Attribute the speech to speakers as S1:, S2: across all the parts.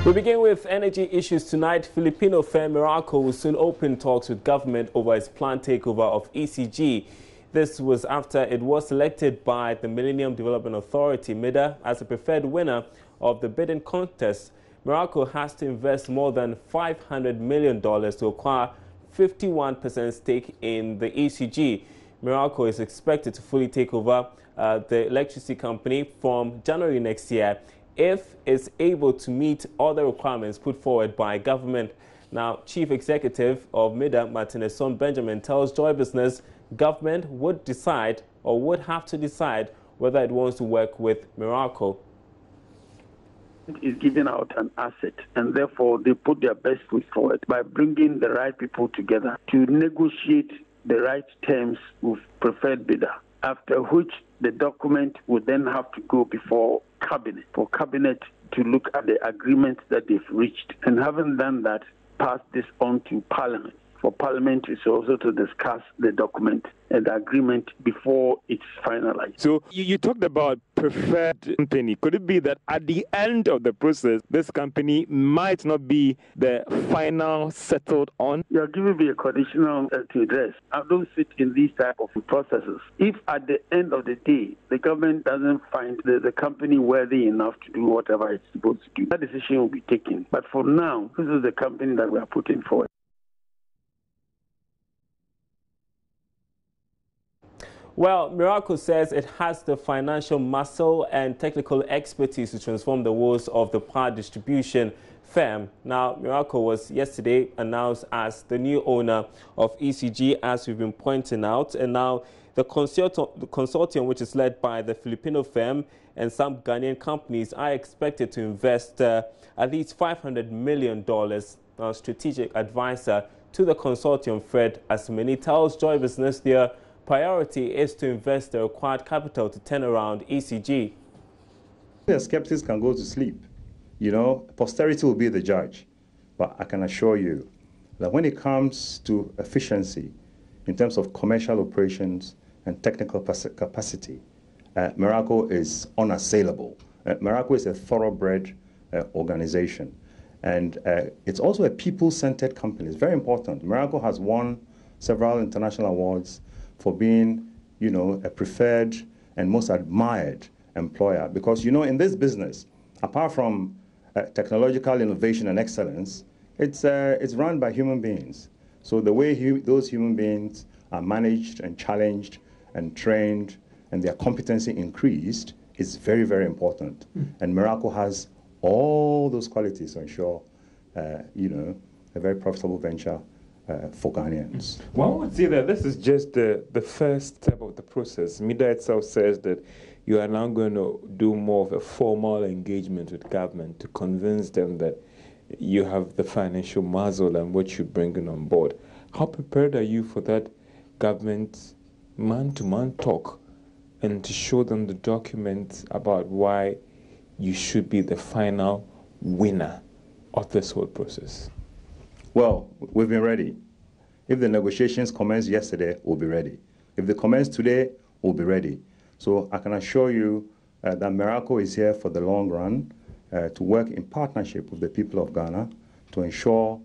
S1: We begin with energy issues tonight. Filipino firm Miracle will soon open talks with government over its planned takeover of ECG. This was after it was selected by the Millennium Development Authority, MIDA, as a preferred winner of the bidding contest. Miracle has to invest more than $500 million to acquire 51% stake in the ECG. Miracle is expected to fully take over the electricity company from January next year, if it's able to meet all the requirements put forward by government. Now, Chief Executive of MIDA, Martinez Son Benjamin, tells Joy Business government would decide or would have to decide whether it wants to work with Miracle.
S2: Is giving out an asset, and therefore they put their best foot forward by bringing the right people together to negotiate the right terms with preferred bidder, after which the document would then have to go before cabinet, for cabinet to look at the agreement that they've reached, and having done that, pass this on to parliament. For parliament is also to discuss the document and the agreement before it's finalized.
S3: So you talked about preferred company. Could it be that at the end of the process, this company might not be the final settled on?
S2: You're giving me a conditional to address. I don't sit in these type of processes. If at the end of the day, the government doesn't find the company worthy enough to do whatever it's supposed to do, that decision will be taken. But for now, this is the company that we are putting forward.
S1: Well, Miracle says it has the financial muscle and technical expertise to transform the woes of the power distribution firm. Now, Miracle was yesterday announced as the new owner of ECG, as we've been pointing out. And now the consortium, which is led by the Filipino firm and some Ghanaian companies, are expected to invest at least $500 million. Now, strategic advisor to the consortium, Fred Asimeni, tells Joy Business their priority is to invest the required capital to turn around ECG.
S4: The skeptics can go to sleep. You know, posterity will be the judge. But I can assure you that when it comes to efficiency, in terms of commercial operations and technical capacity, Miracle is unassailable. Miracle is a thoroughbred organization. And it's also a people-centered company. It's very important. Miracle has won several international awards for being, you know, a preferred and most admired employer. Because, you know, in this business, apart from technological innovation and excellence, it's run by human beings. So the way those human beings are managed and challenged and trained and their competency increased is very, very important. And Miracle has all those qualities to ensure, you know, a very profitable venture for Ghanaians.
S3: One would say that this is just the first step of the process. MIDA itself says that you are now going to do more of a formal engagement with government to convince them that you have the financial muscle and what you're bringing on board. How prepared are you for that government man-to-man talk and to show them the documents about why you should be the final winner of this whole process?
S4: Well, we've been ready. If the negotiations commenced yesterday, we'll be ready. If they commence today, we'll be ready. So I can assure you that Miracle is here for the long run to work in partnership with the people of Ghana to ensure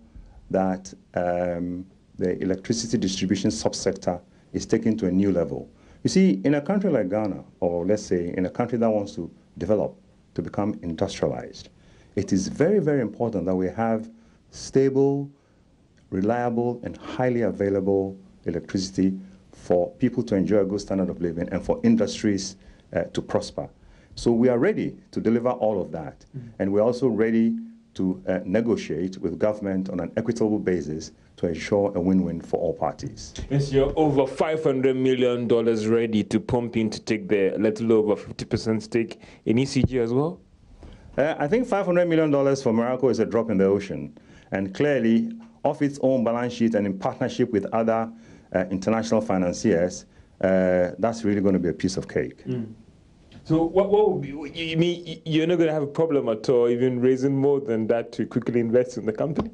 S4: that the electricity distribution subsector is taken to a new level. You see, in a country like Ghana, or let's say in a country that wants to develop, to become industrialized, it is very, very important that we have stable, reliable, and highly available electricity for people to enjoy a good standard of living and for industries to prosper. So we are ready to deliver all of that. And we're also ready to negotiate with government on an equitable basis to ensure a win-win for all parties.
S3: Is your over $500 million ready to pump in to take the little over 50% stake in ECG as well?
S4: I think $500 million for Miracle is a drop in the ocean. And clearly, off its own balance sheet and in partnership with other international financiers, that's really going to be a piece of cake.
S3: So what would be, you mean you're not going to have a problem at all even raising more than that to quickly invest in the company?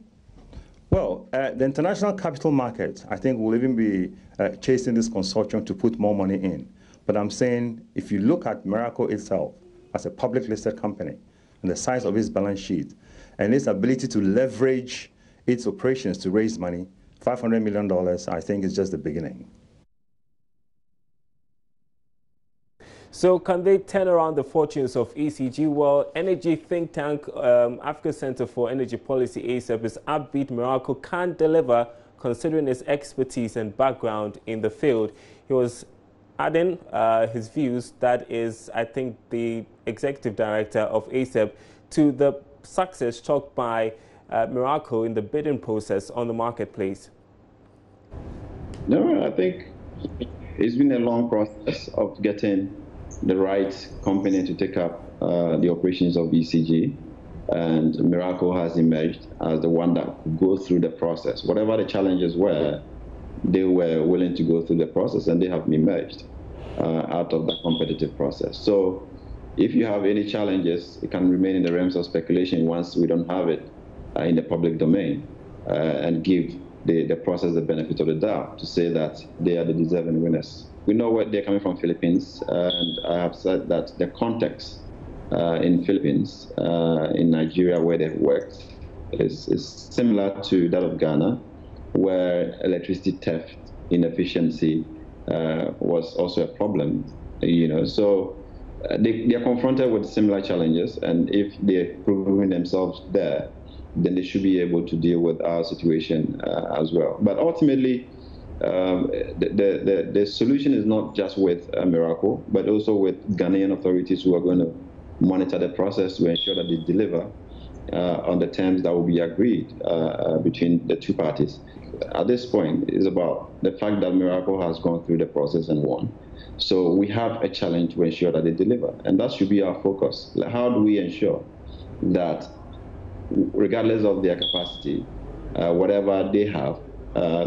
S4: Well, the international capital market, I think, will even be chasing this consortium to put more money in. But I'm saying if you look at Miracle itself as a public listed company, and the size of its balance sheet and its ability to leverage its operations to raise money, $500 million, I think, is just the beginning.
S1: So can they turn around the fortunes of ECG? Well, energy think tank Africa Center for Energy Policy, ASAP, is upbeat Miracle can deliver considering his expertise and background in the field. He was adding his views, that is, I think, the executive director of ASAP, to the success chalked by Miracle in the bidding process on the marketplace.
S5: No, I think it's been a long process of getting the right company to take up the operations of ECG, and Miracle has emerged as the one that could go through the process. Whatever the challenges were, they were willing to go through the process, and they have emerged out of that competitive process. So if you have any challenges, it can remain in the realms of speculation once we don't have it in the public domain, and give the process the benefit of the doubt to say that they are the deserving winners. We know where they're coming from, Philippines, and I have said that the context in Philippines, in Nigeria, where they've worked, is similar to that of Ghana, where electricity theft, inefficiency was also a problem. So they are confronted with similar challenges, and if they're proving themselves there, then they should be able to deal with our situation as well. But ultimately, the solution is not just with Miracle, but also with Ghanaian authorities who are going to monitor the process to ensure that they deliver on the terms that will be agreed between the two parties. At this point, it's about the fact that Miracle has gone through the process and won. So we have a challenge to ensure that they deliver, and that should be our focus. How do we ensure that, regardless of their capacity, whatever they have,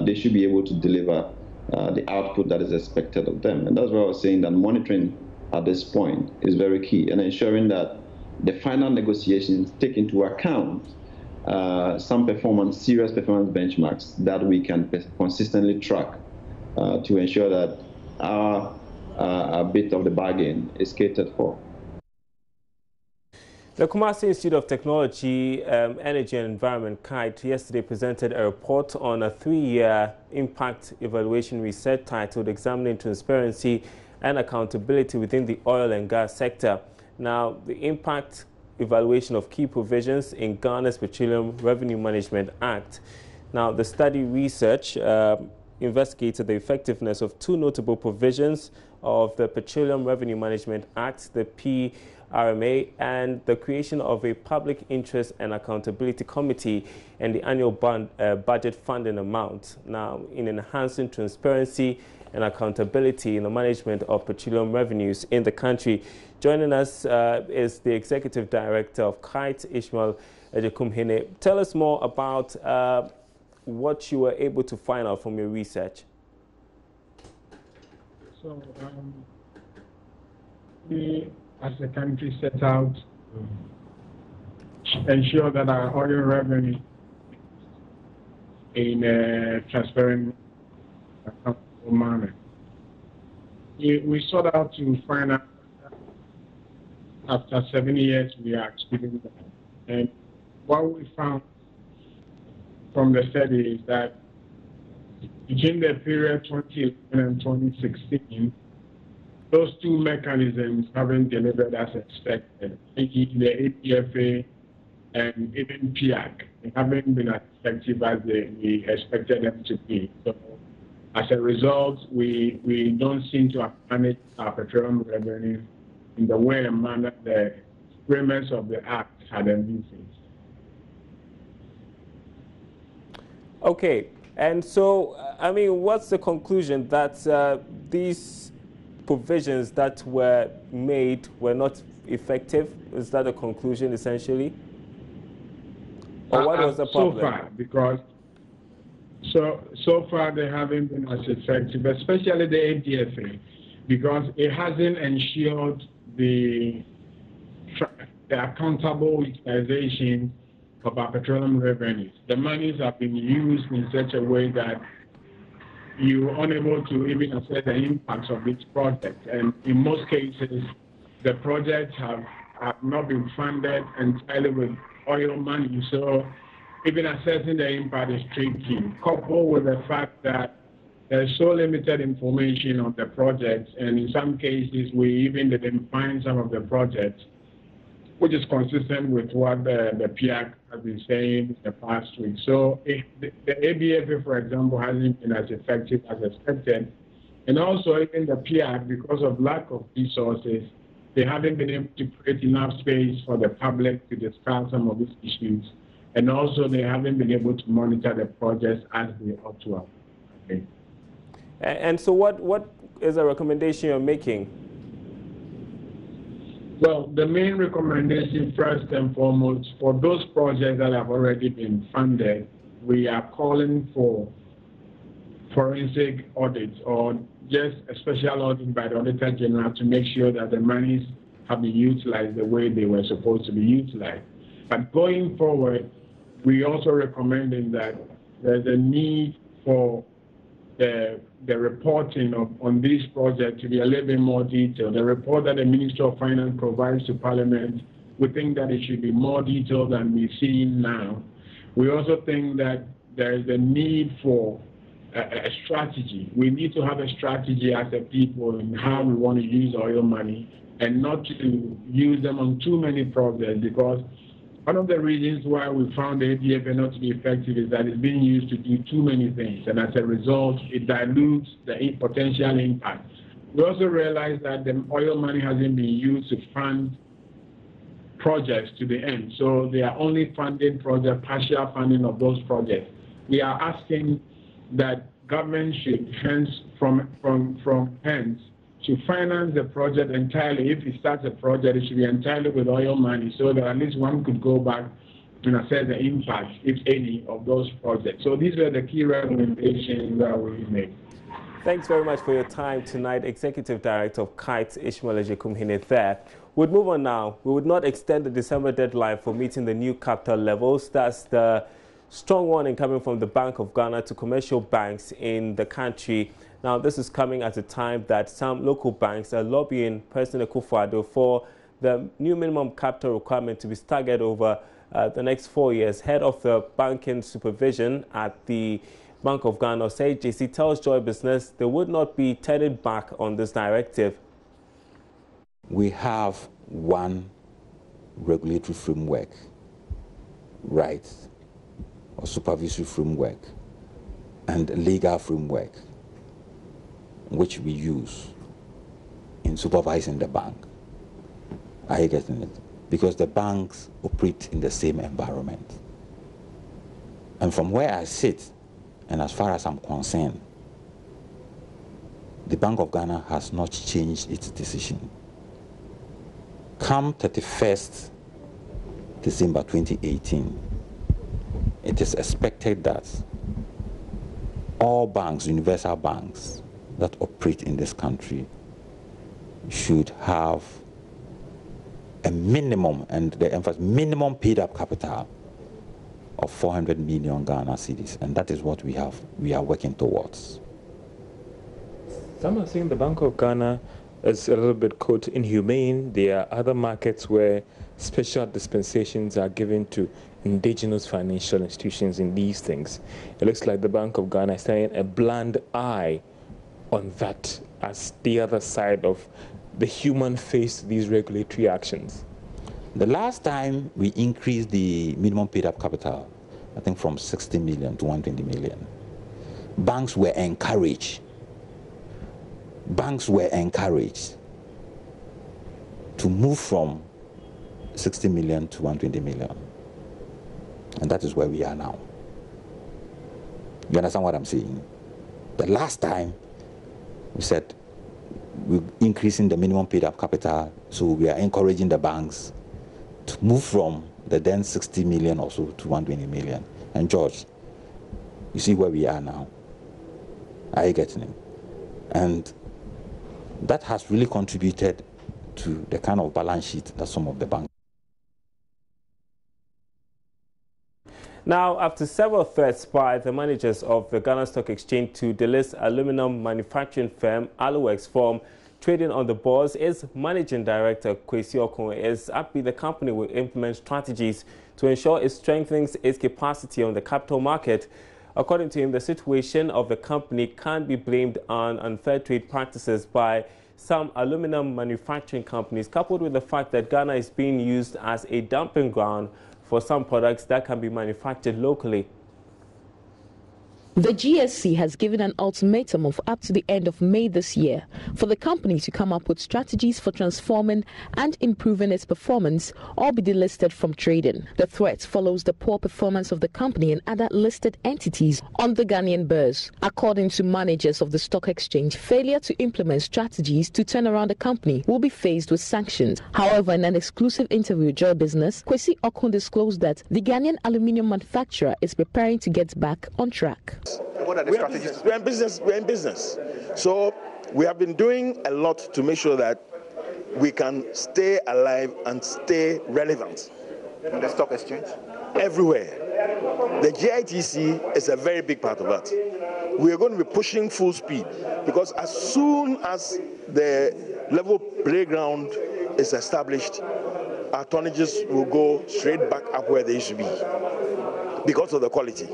S5: they should be able to deliver the output that is expected of them. And that's why I was saying that monitoring at this point is very key, and ensuring that the final negotiations take into account some serious performance benchmarks that we can consistently track to ensure that our bit of the bargain is catered for.
S1: The Kumasi Institute of Technology, Energy and Environment, KITE, yesterday presented a report on a 3-year impact evaluation research titled Examining Transparency and Accountability Within the Oil and Gas Sector. Now, the impact evaluation of key provisions in Ghana's Petroleum Revenue Management Act. Now, the study research investigated the effectiveness of 2 notable provisions of the Petroleum Revenue Management Act, the PRMA, and the creation of a Public Interest and Accountability Committee and the annual budget funding amount. Now, in enhancing transparency and accountability in the management of petroleum revenues in the country. Joining us is the Executive Director of KITE, Ishmael Ejekumhene. Tell us more about what you were able to find out from your research.
S6: So, we as a country set out to ensure that our oil revenue in a transparent, accountable manner. We sought out to find out after 7 years we are experiencing that. And what we found from the study is that between the period 2011 and 2016, those 2 mechanisms haven't delivered as expected, i.e. the APFA and even PIAC. They haven't been as effective as we expected them to be. So as a result, we don't seem to have managed our petroleum revenue in the way and manner the requirements of the Act had envisaged.
S1: Okay, and so, I mean, what's the conclusion that these provisions that were made were not effective? Is that a conclusion, essentially? Or what was the problem?
S6: So far, because so far they haven't been as effective, especially the ADFA, because it hasn't ensured the accountable utilization of our petroleum revenues. The monies have been used in such a way that you're unable to even assess the impacts of each project. And in most cases, the projects have have not been funded entirely with oil money. So even assessing the impact is tricky, coupled with the fact that there's so limited information on the projects, and in some cases we even didn't find some of the projects, which is consistent with what the PIAC has been saying in the past week. So if the ABFA, for example, hasn't been as effective as expected, and also even the PIAC, because of lack of resources, they haven't been able to create enough space for the public to discuss some of these issues, and also they haven't been able to monitor the projects as they ought to have. Okay.
S1: And so what is a recommendation you're making?
S6: Well, the main recommendation, first and foremost, for those projects that have already been funded, we are calling for forensic audits or just a special audit by the Auditor General to make sure that the monies have been utilized the way they were supposed to be utilized. But going forward, we also recommending that there's a need for the reporting on these projects to be a little bit more detailed. The report that the Minister of Finance provides to Parliament, we think that it should be more detailed than we're seeing now. We also think that there is a need for a strategy. We need to have a strategy as a people in how we want to use oil money and not to use them on too many projects, because one of the reasons why we found the ABFA not to be effective is that it's being used to do too many things, and as a result, it dilutes the potential impact. We also realize that the oil money hasn't been used to fund projects to the end, so they are only funding projects, partial funding of those projects. We are asking that government should from hence to finance the project entirely. If it starts a project, it should be entirely with oil money, so that at least one could go back and assess the impact, if any, of those projects. So these were the key recommendations that we made.
S1: Thanks very much for your time tonight, Executive Director of KITE, Ishmael Ejekumhene there. We'll move on now. We would not extend the December deadline for meeting the new capital levels. That's the strong warning coming from the Bank of Ghana to commercial banks in the country. Now, this is coming at a time that some local banks are lobbying President Akufo-Addo for the new minimum capital requirement to be staggered over the next 4 years. Head of the banking supervision at the Bank of Ghana, said JC tells Joy Business they would not be turning back on this directive.
S7: We have one regulatory framework, right, or supervisory framework, and legal framework which we use in supervising the bank. Are you getting it? Because the banks operate in the same environment. And from where I sit, and as far as I'm concerned, the Bank of Ghana has not changed its decision. Come 31st December 2018, it is expected that all banks, universal banks, that operate in this country should have a minimum, and the emphasis, minimum paid up capital of 400 million Ghana cedis, and that is what we are working towards.
S3: Some are saying the Bank of Ghana is a little bit, quote, inhumane. There are other markets where special dispensations are given to indigenous financial institutions in these things. It looks like the Bank of Ghana is turning a blind eye on that as the other side of the human face to these regulatory actions.
S7: The last time we increased the minimum paid up capital, I think from 60 million to 120 million, banks were encouraged to move from 60 million to 120 million. And that is where we are now. You understand what I'm saying? The last time we said we're increasing the minimum paid up capital, so we are encouraging the banks to move from the then 60 million or so to 120 million. And George, you see where we are now. Are you getting it? And that has really contributed to the kind of balance sheet that some of the banks.
S1: Now, after several threats by the managers of the Ghana Stock Exchange to delist aluminum manufacturing firm Aluwex from Trading on the boards, its managing director, Kwesi Okun, is happy the company will implement strategies to ensure it strengthens its capacity on the capital market. According to him, the situation of the company can't be blamed on unfair trade practices by some aluminum manufacturing companies, coupled with the fact that Ghana is being used as a dumping ground for some products that can be manufactured locally.
S8: The GSC has given an ultimatum of up to the end of May this year for the company to come up with strategies for transforming and improving its performance or be delisted from trading. The threat follows the poor performance of the company and other listed entities on the Ghanaian Bourse. According to managers of the stock exchange, failure to implement strategies to turn around the company will be faced with sanctions. However, in an exclusive interview with Joy Business, Kwesi Okun disclosed that the Ghanaian aluminium manufacturer is preparing to get back on track.
S9: What are the strategies? We're in business. So we have been doing a lot to make sure that we can stay alive and stay relevant.
S10: On the stock exchange?
S9: Everywhere. The GITC is a very big part of that. We are going to be pushing full speed because as soon as the level playground is established, our tonnages will go straight back up where they used to be because of the quality.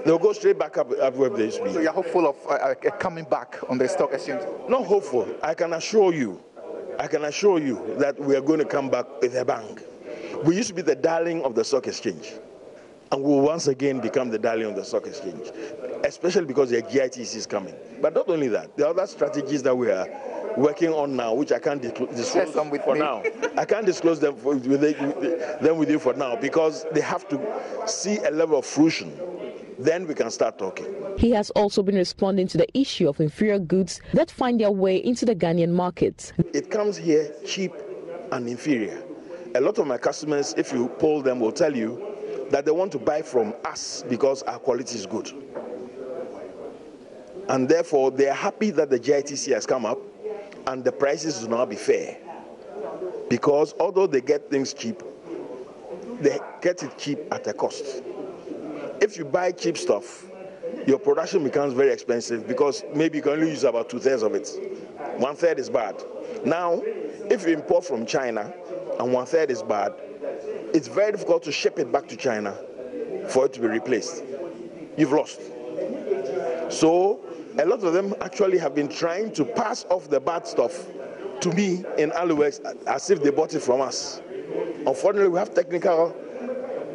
S9: They'll go straight back up where they used to be.
S10: So you're hopeful of coming back on the stock exchange?
S9: Not hopeful. I can assure you that we are going to come back with a bang. We used to be the darling of the stock exchange, and we will once again become the darling of the stock exchange, especially because the GITC is coming. But not only that, there are other strategies that we are working on now, which I can't disclose for now. I can't disclose them with you for now because they have to see a level of fruition. Then we can start talking.
S8: He has also been responding to the issue of inferior goods that find their way into the Ghanaian market.
S9: It comes here cheap and inferior. A lot of my customers, if you poll them, will tell you that they want to buy from us because our quality is good. And therefore, they are happy that the GITC has come up and the prices will now be fair. Because although they get things cheap, they get it cheap at a cost. If you buy cheap stuff, your production becomes very expensive because maybe you can only use about 2/3 of it. 1/3 is bad. Now, if you import from China and 1/3 is bad, it's very difficult to ship it back to China for it to be replaced. You've lost. So a lot of them actually have been trying to pass off the bad stuff to me in Aluex as if they bought it from us. Unfortunately, we have technical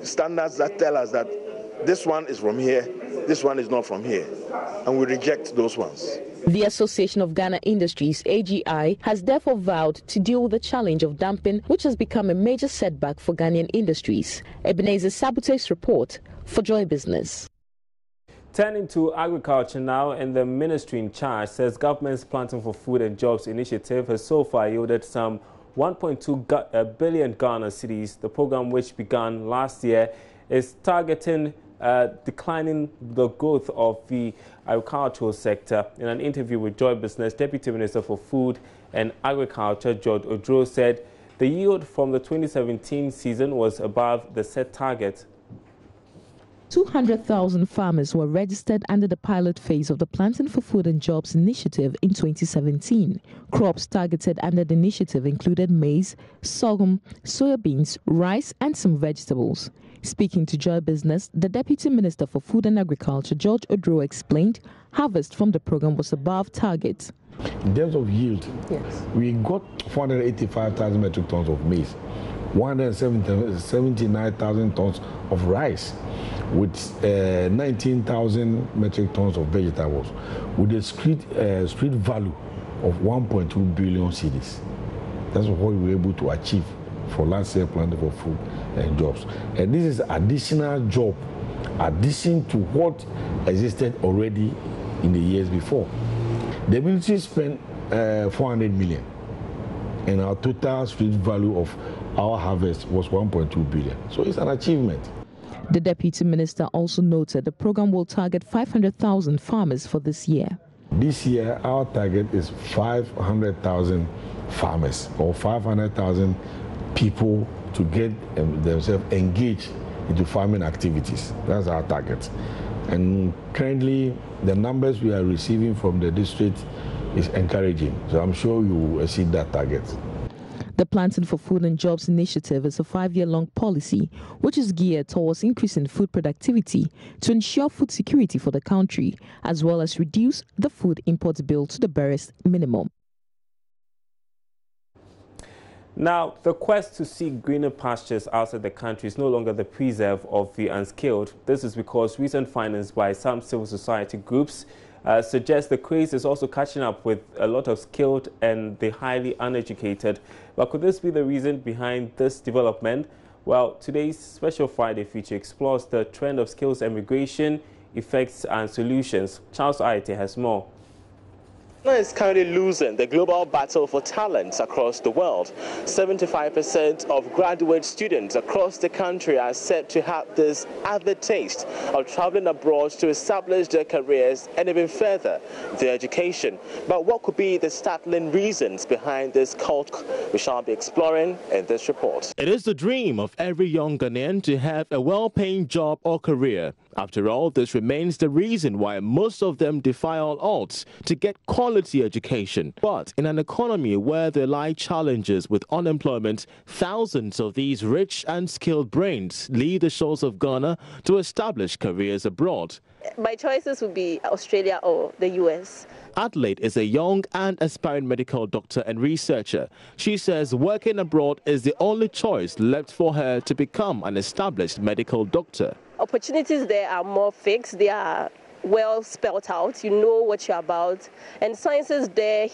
S9: standards that tell us that this one is from here, this one is not from here, and we reject those ones.
S8: The Association of Ghana Industries, AGI, has therefore vowed to deal with the challenge of dumping, which has become a major setback for Ghanaian industries. Ebenezer Sabute's report for Joy Business.
S1: Turning to agriculture now, and the ministry in charge says government's Planting for Food and Jobs initiative has so far yielded some 1.2 billion Ghana cedis. The program, which began last year, is targeting declining the growth of the agricultural sector. In an interview with Joy Business, Deputy Minister for Food and Agriculture, George Odro, said the yield from the 2017 season was above the set target.
S8: 200,000 farmers were registered under the pilot phase of the Planting for Food and Jobs initiative in 2017. Crops targeted under the initiative included maize, sorghum, soybeans, rice, and some vegetables. Speaking to Joy Business, the Deputy Minister for Food and Agriculture, George Odro, explained harvest from the program was above target.
S11: In terms of yield, yes, we got 485,000 metric tons of maize, 179,000 tons of rice, with 19,000 metric tons of vegetables, with a street value of 1.2 billion cedis. That's what we were able to achieve for last year Planting for Food and Jobs. And this is additional job, addition to what existed already in the years before. The ministry spent 400 million, and our total street value of our harvest was 1.2 billion. So it's an achievement.
S8: The Deputy Minister also noted the program will target 500,000 farmers for this year.
S11: This year, our target is 500,000 farmers, or 500,000 people to get themselves engaged into farming activities. That's our target. And currently, the numbers we are receiving from the district is encouraging. So I'm sure you will exceed that target.
S8: The Planting for Food and Jobs initiative is a 5-year-long policy which is geared towards increasing food productivity to ensure food security for the country, as well as reduce the food import bill to the barest minimum.
S1: Now, the quest to seek greener pastures outside the country is no longer the preserve of the unskilled. This is because recent findings by some civil society groups suggest the craze is also catching up with a lot of skilled and the highly uneducated. But could this be the reason behind this development? Well, today's Special Friday feature explores the trend of skills emigration, effects and solutions. Charles Aite has more.
S12: Ghana is currently losing the global battle for talents across the world. 75% of graduate students across the country are said to have this avid taste of traveling abroad to establish their careers and even further their education. But what could be the startling reasons behind this cult? We shall be exploring in this report. It is the dream of every young Ghanaian to have a well-paying job or career. After all, this remains the reason why most of them defy all odds to get quality education. But in an economy where there lie challenges with unemployment, thousands of these rich and skilled brains leave the shores of Ghana to establish careers abroad.
S13: My choices would be Australia or the US.
S12: Adelaide is a young and aspiring medical doctor and researcher. She says working abroad is the only choice left for her to become an established medical doctor.
S13: Opportunities there are more fixed, they are well spelled out, you know what you're about, and sciences there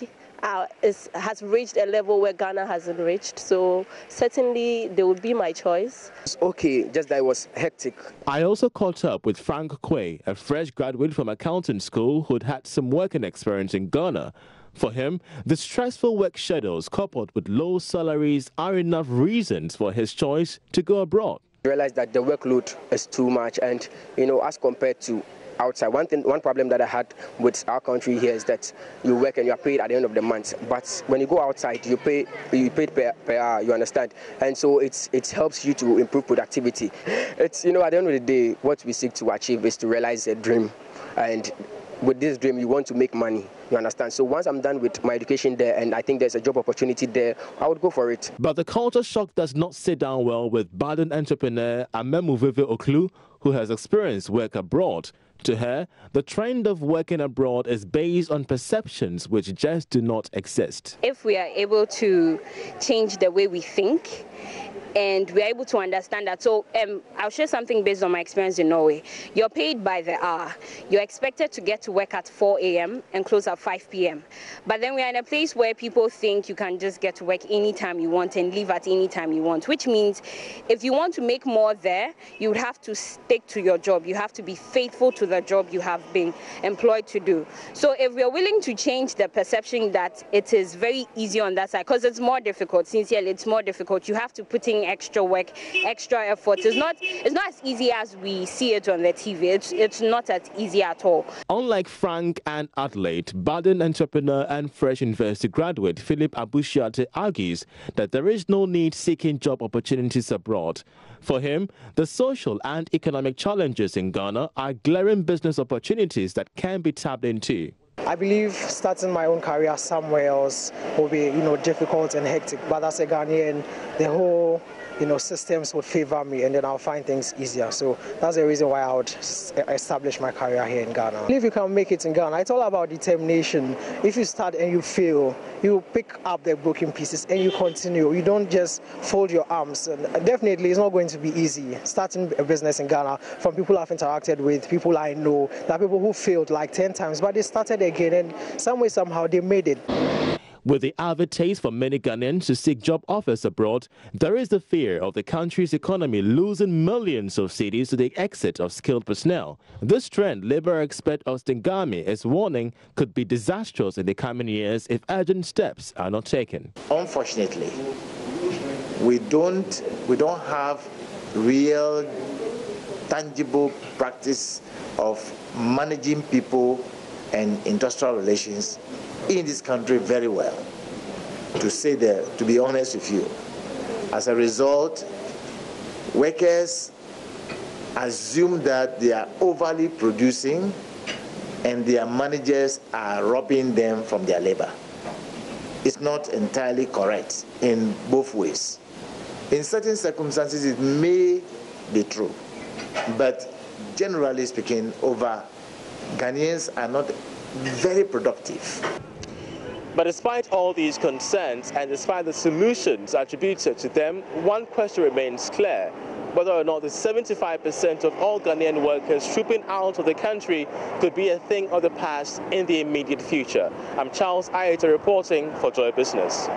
S13: has reached a level where Ghana hasn't reached, so certainly they would be my choice.
S14: It's okay, just that it was hectic.
S12: I also caught up with Frank Quay, a fresh graduate from accounting school who'd had some working experience in Ghana. For him, the stressful work schedules coupled with low salaries are enough reasons for his choice to go abroad.
S14: I realized that the workload is too much, and as compared to outside, one problem that I had with our country here is that you work and you are paid at the end of the month. But when you go outside, you paid per hour. You understand, and so it helps you to improve productivity. It's at the end of the day, what we seek to achieve is to realize a dream, and with this dream, you want to make money. You understand? So once I'm done with my education there and I think there's a job opportunity there, I would go for it.
S12: But the culture shock does not sit down well with budding entrepreneur Amemu Vivi Oklu, who has experienced work abroad. To her, the trend of working abroad is based on perceptions which just do not exist.
S15: If we are able to change the way we think, and we're able to understand that. So I'll share something based on my experience in Norway. You're paid by the hour. You're expected to get to work at 4 a.m. and close at 5 p.m. But then we're in a place where people think you can just get to work anytime you want and leave at any time you want, which means if you want to make more there, you would have to stick to your job. You have to be faithful to the job you have been employed to do. So if we're willing to change the perception that it is very easy on that side, because it's more difficult, sincerely, it's more difficult. You have to put in extra work, extra effort. It's not as easy as we see it on the TV. It's not as easy at all.
S12: Unlike Frank and Adelaide, budding entrepreneur and fresh university graduate Philip Abushiate argues that there is no need seeking job opportunities abroad. For him, the social and economic challenges in Ghana are glaring business opportunities that can be tapped into.
S16: I believe starting my own career somewhere else will be, difficult and hectic. But as a Ghanaian, the whole, systems would favor me, and then I'll find things easier. So that's the reason why I would establish my career here in Ghana. If you can make it in Ghana, it's all about determination. If you start and you fail, you pick up the broken pieces and you continue. You don't just fold your arms. And definitely, it's not going to be easy. Starting a business in Ghana, from people I've interacted with, people I know, there are people who failed like 10 times, but they started again, and some way, somehow, they made it.
S12: With the avid taste for many Ghanaians to seek job offers abroad, there is the fear of the country's economy losing millions of cedis to the exit of skilled personnel. This trend, Labour expert Austin Gami is warning, could be disastrous in the coming years if urgent steps are not taken.
S9: Unfortunately, we don't have real, tangible practice of managing people and industrial relations in this country very well, to be honest with you. As a result, workers assume that they are overly producing
S17: and their managers are robbing them from their labor. It's not entirely correct in both ways. In certain circumstances, it may be true, but generally speaking, Ghanaians are not very productive.
S12: But despite all these concerns and despite the solutions attributed to them, one question remains clear: whether or not the 75% of all Ghanaian workers trooping out of the country could be a thing of the past in the immediate future. I'm Charles Ayeta reporting for Joy Business.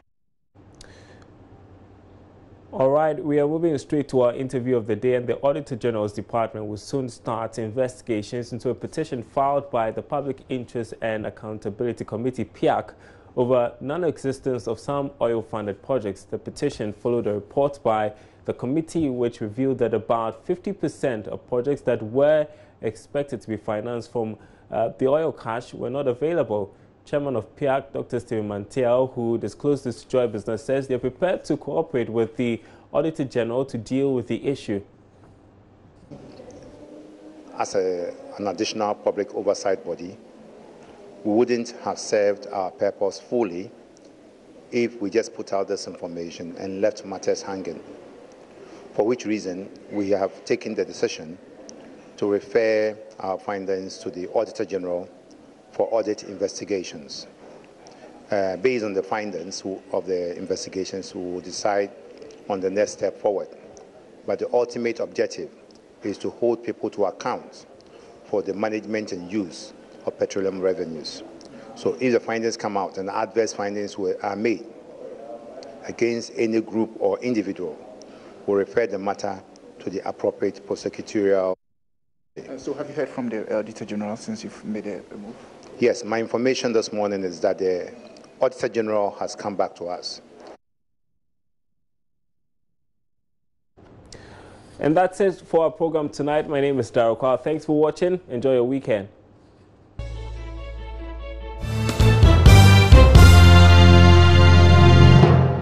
S1: All right, we are moving straight to our interview of the day, and the Auditor General's Department will soon start investigations into a petition filed by the Public Interest and Accountability Committee, PIAC, over non-existence of some oil-funded projects. The petition followed a report by the committee which revealed that about 50% of projects that were expected to be financed from the oil cash were not available. Chairman of PIAC, Dr. Stephen Mantiel, who disclosed this to Joy Business, says they're prepared to cooperate with the Auditor General to deal with the issue.
S18: As an additional public oversight body, we wouldn't have served our purpose fully if we just put out this information and left matters hanging, for which reason we have taken the decision to refer our findings to the Auditor General for audit investigations. Based on the findings of the investigations, we will decide on the next step forward. But the ultimate objective is to hold people to account for the management and use of petroleum revenues. So if the findings come out and adverse findings are made against any group or individual, we'll refer the matter to the appropriate prosecutorial.
S10: So have you heard from the Auditor General since you've made a move?
S18: Yes, my information this morning is that the Auditor General has come back to us.
S1: And that's it for our program tonight. My name is Darokwa. Thanks for watching. Enjoy your weekend.